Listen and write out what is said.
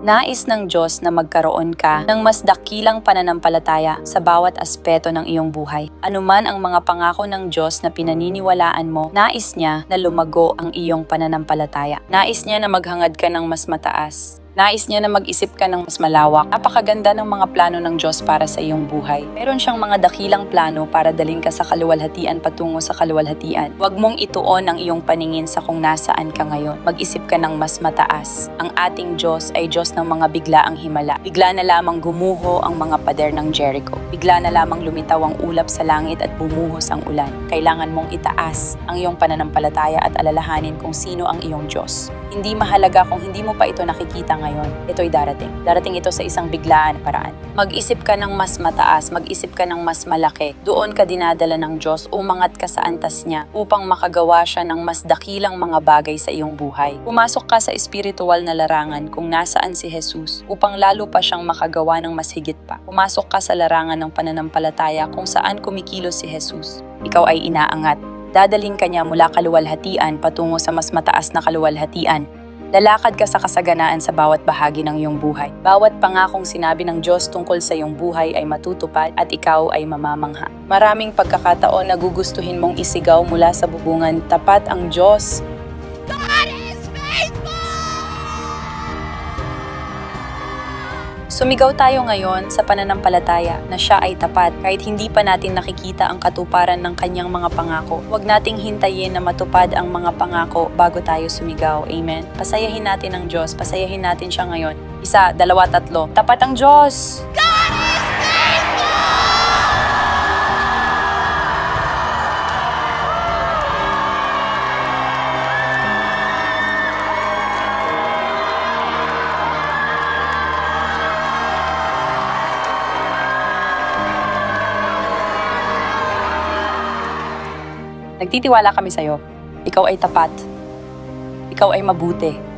Nais ng Diyos na magkaroon ka ng mas dakilang pananampalataya sa bawat aspeto ng iyong buhay. Anuman ang mga pangako ng Diyos na pinaniniwalaan mo, nais niya na lumago ang iyong pananampalataya. Nais niya na maghangad ka ng mas mataas. Nais niya na mag-isip ka ng mas malawak. Napakaganda ng mga plano ng Diyos para sa iyong buhay. Meron siyang mga dakilang plano para dalhin ka sa kaluwalhatian patungo sa kaluwalhatian. Huwag mong ituon ang iyong paningin sa kung nasaan ka ngayon. Mag-isip ka ng mas mataas. Ang ating Diyos ay Diyos ng mga biglaang himala. Bigla na lamang gumuho ang mga pader ng Jericho. Bigla na lamang lumitaw ang ulap sa langit at bumuhos ang ulan. Kailangan mong itaas ang iyong pananampalataya at alalahanin kung sino ang iyong Diyos. Hindi mahalaga kung hindi mo pa ito nakikita ngayon. Ito'y darating. Darating ito sa isang biglaan paraan. Mag-isip ka ng mas mataas, mag-isip ka ng mas malaki. Doon ka dinadala ng Diyos, umangat ka sa antas niya upang makagawa siya ng mas dakilang mga bagay sa iyong buhay. Pumasok ka sa espiritual na larangan kung nasaan si Jesus upang lalo pa siyang makagawa ng mas higit pa. Pumasok ka sa larangan ng pananampalataya kung saan kumikilos si Jesus. Ikaw ay inaangat. Dadaling ka niya mula kaluwalhatian patungo sa mas mataas na kaluwalhatian. Lalakad ka sa kasaganaan sa bawat bahagi ng iyong buhay. Bawat pangakong sinabi ng Diyos tungkol sa iyong buhay ay matutupad at ikaw ay mamamangha. Maraming pagkakataon na gugustuhin mong isigaw mula sa bubungan, tapat ang Diyos. God is faithful! Sumigaw tayo ngayon sa pananampalataya na siya ay tapat kahit hindi pa natin nakikita ang katuparan ng kanyang mga pangako. Huwag nating hintayin na matupad ang mga pangako bago tayo sumigaw. Amen. Pasayahin natin ang Diyos. Pasayahin natin siya ngayon. 1, 2, 3. Tapat ang Diyos! God is faithful! Nagtitiwala kami sa'yo. Ikaw ay tapat. Ikaw ay mabuti.